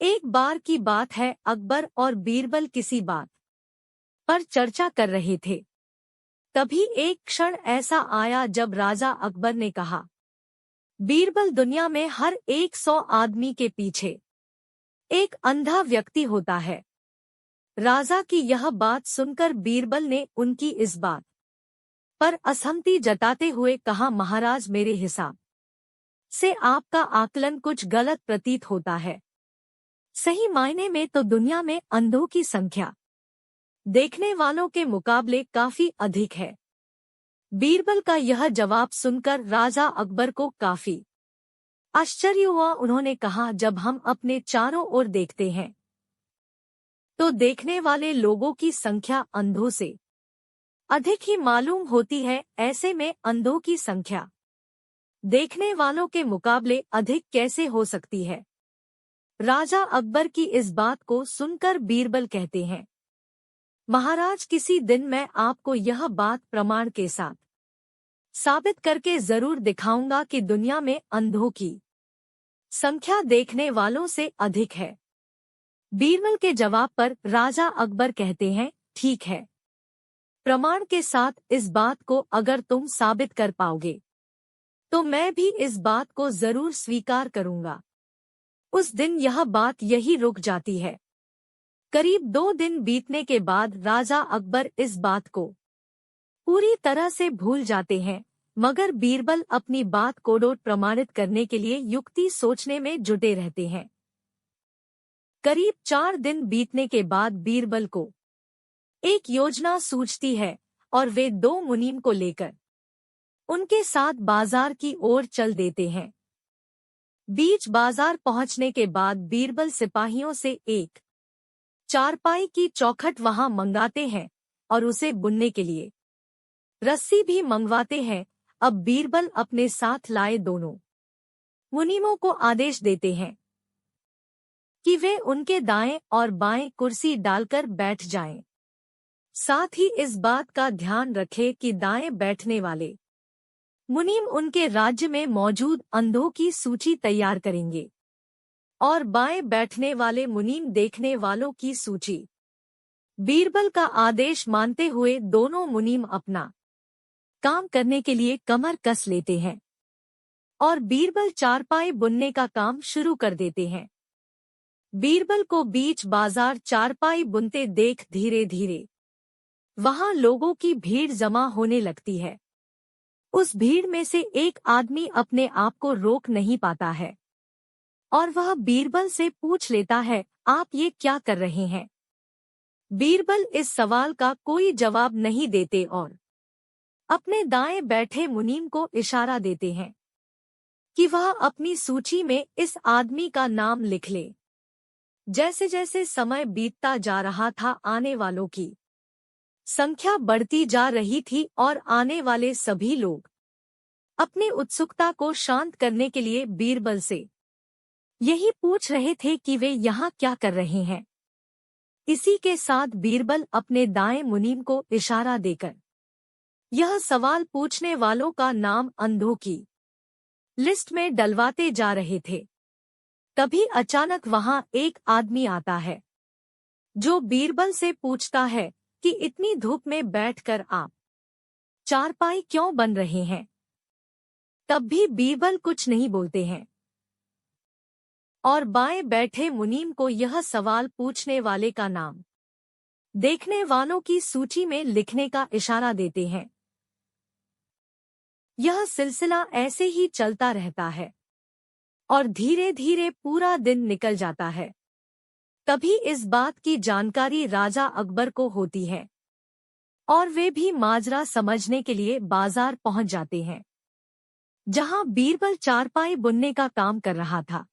एक बार की बात है, अकबर और बीरबल किसी बात पर चर्चा कर रहे थे। तभी एक क्षण ऐसा आया जब राजा अकबर ने कहा, बीरबल, दुनिया में हर 100 आदमी के पीछे एक अंधा व्यक्ति होता है। राजा की यह बात सुनकर बीरबल ने उनकी इस बात पर असहमति जताते हुए कहा, महाराज, मेरे हिसाब से आपका आकलन कुछ गलत प्रतीत होता है। सही मायने में तो दुनिया में अंधों की संख्या देखने वालों के मुकाबले काफी अधिक है। बीरबल का यह जवाब सुनकर राजा अकबर को काफी आश्चर्य हुआ। उन्होंने कहा, जब हम अपने चारों ओर देखते हैं तो देखने वाले लोगों की संख्या अंधों से अधिक ही मालूम होती है। ऐसे में अंधों की संख्या देखने वालों के मुकाबले अधिक कैसे हो सकती है? राजा अकबर की इस बात को सुनकर बीरबल कहते हैं, महाराज, किसी दिन मैं आपको यह बात प्रमाण के साथ साबित करके जरूर दिखाऊंगा कि दुनिया में अंधों की संख्या देखने वालों से अधिक है। बीरबल के जवाब पर राजा अकबर कहते हैं, ठीक है, प्रमाण के साथ इस बात को अगर तुम साबित कर पाओगे तो मैं भी इस बात को जरूर स्वीकार करूंगा। उस दिन यह बात यही रुक जाती है। करीब 2 दिन बीतने के बाद राजा अकबर इस बात को पूरी तरह से भूल जाते हैं, मगर बीरबल अपनी बात को प्रमाणित करने के लिए युक्ति सोचने में जुटे रहते हैं। करीब 4 दिन बीतने के बाद बीरबल को एक योजना सूझती है और वे 2 मुनीम को लेकर उनके साथ बाजार की ओर चल देते हैं। बीच बाजार पहुंचने के बाद बीरबल सिपाहियों से एक चारपाई की चौखट वहां मंगाते हैं और उसे बुनने के लिए रस्सी भी मंगवाते हैं। अब बीरबल अपने साथ लाए दोनों मुनीमों को आदेश देते हैं कि वे उनके दाएं और बाएं कुर्सी डालकर बैठ जाएं। साथ ही इस बात का ध्यान रखें कि दाएं बैठने वाले मुनीम उनके राज्य में मौजूद अंधों की सूची तैयार करेंगे और बाएं बैठने वाले मुनीम देखने वालों की सूची। बीरबल का आदेश मानते हुए दोनों मुनीम अपना काम करने के लिए कमर कस लेते हैं और बीरबल चारपाई बुनने का काम शुरू कर देते हैं। बीरबल को बीच बाजार चारपाई बुनते देख धीरे धीरे वहां लोगों की भीड़ जमा होने लगती है। उस भीड़ में से एक आदमी अपने आप को रोक नहीं पाता है और वह बीरबल से पूछ लेता है, आप ये क्या कर रहे हैं? बीरबल इस सवाल का कोई जवाब नहीं देते और अपने दाएं बैठे मुनीम को इशारा देते हैं कि वह अपनी सूची में इस आदमी का नाम लिख ले। जैसे जैसे समय बीतता जा रहा था, आने वालों की संख्या बढ़ती जा रही थी और आने वाले सभी लोग अपनी उत्सुकता को शांत करने के लिए बीरबल से यही पूछ रहे थे कि वे यहाँ क्या कर रहे हैं। इसी के साथ बीरबल अपने दाएं मुनीम को इशारा देकर यह सवाल पूछने वालों का नाम अंधों की लिस्ट में डलवाते जा रहे थे। तभी अचानक वहां एक आदमी आता है जो बीरबल से पूछता है कि इतनी धूप में बैठकर आप चारपाई क्यों बन रहे हैं? तब भी बीरबल कुछ नहीं बोलते हैं और बाएं बैठे मुनीम को यह सवाल पूछने वाले का नाम देखने वालों की सूची में लिखने का इशारा देते हैं। यह सिलसिला ऐसे ही चलता रहता है और धीरे धीरे पूरा दिन निकल जाता है। तभी इस बात की जानकारी राजा अकबर को होती है और वे भी माजरा समझने के लिए बाजार पहुंच जाते हैं, जहां बीरबल चारपाई बुनने का काम कर रहा था।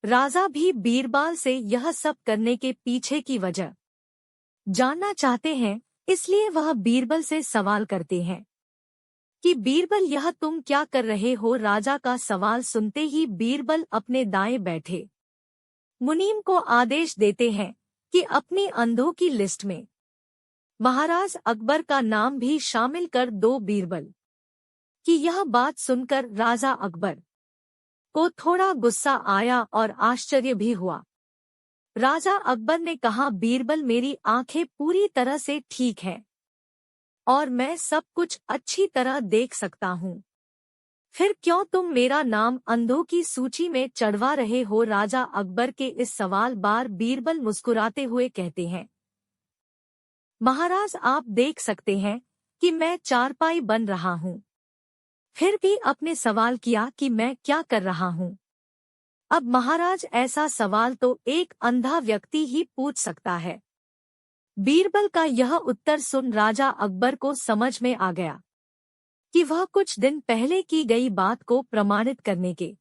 राजा भी बीरबल से यह सब करने के पीछे की वजह जानना चाहते हैं, इसलिए वह बीरबल से सवाल करते हैं कि बीरबल, यह तुम क्या कर रहे हो? राजा का सवाल सुनते ही बीरबल अपने दाएं बैठे मुनीम को आदेश देते हैं कि अपनी अंधों की लिस्ट में महाराज अकबर का नाम भी शामिल कर दो। बीरबल की यह बात सुनकर राजा अकबर को थोड़ा गुस्सा आया और आश्चर्य भी हुआ। राजा अकबर ने कहा, बीरबल, मेरी आंखें पूरी तरह से ठीक हैं और मैं सब कुछ अच्छी तरह देख सकता हूँ। फिर क्यों तुम मेरा नाम अंधों की सूची में चढ़वा रहे हो? राजा अकबर के इस सवाल बार बीरबल मुस्कुराते हुए कहते हैं, महाराज, आप देख सकते हैं कि मैं चारपाई बन रहा हूँ। फिर भी अपने सवाल किया कि मैं क्या कर रहा हूँ। अब महाराज, ऐसा सवाल तो एक अंधा व्यक्ति ही पूछ सकता है। बीरबल का यह उत्तर सुन राजा अकबर को समझ में आ गया कि वह कुछ दिन पहले की गई बात को प्रमाणित करने के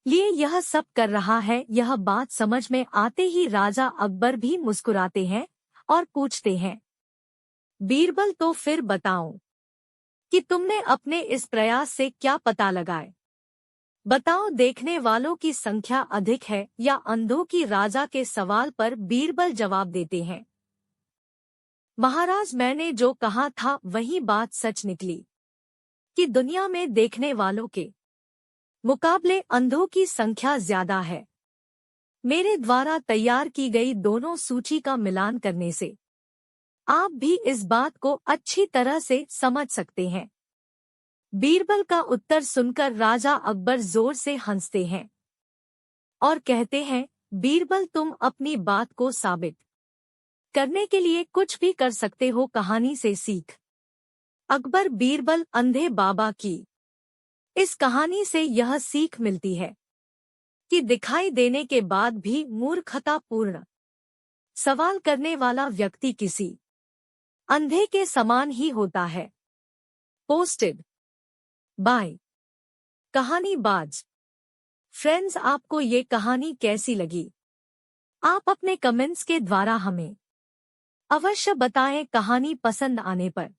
लिए यह सब कर रहा है। यह बात समझ में आते ही राजा अकबर भी मुस्कुराते हैं और पूछते हैं, बीरबल, तो फिर बताओ कि तुमने अपने इस प्रयास से क्या पता लगाए? बताओ, देखने वालों की संख्या अधिक है या अंधों की? राजा के सवाल पर बीरबल जवाब देते हैं, महाराज, मैंने जो कहा था वही बात सच निकली कि दुनिया में देखने वालों के मुकाबले अंधों की संख्या ज्यादा है। मेरे द्वारा तैयार की गई दोनों सूची का मिलान करने से आप भी इस बात को अच्छी तरह से समझ सकते हैं। बीरबल का उत्तर सुनकर राजा अकबर जोर से हंसते हैं और कहते हैं, बीरबल, तुम अपनी बात को साबित करने के लिए कुछ भी कर सकते हो। कहानी से सीख। अकबर बीरबल अंधे बाबा की इस कहानी से यह सीख मिलती है कि दिखाई देने के बाद भी मूर्खतापूर्ण सवाल करने वाला व्यक्ति किसी अंधे के समान ही होता है। Posted bye कहानीबाज। फ्रेंड्स, आपको ये कहानी कैसी लगी? आप अपने कमेंट्स के द्वारा हमें अवश्य बताएं। कहानी पसंद आने पर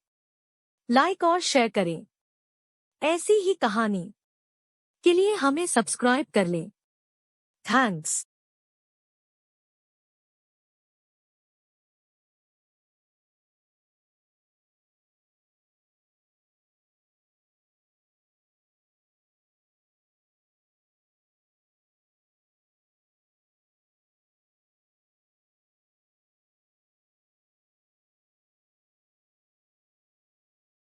लाइक और शेयर करें। ऐसी ही कहानी के लिए हमें सब्सक्राइब कर लें। थैंक्स।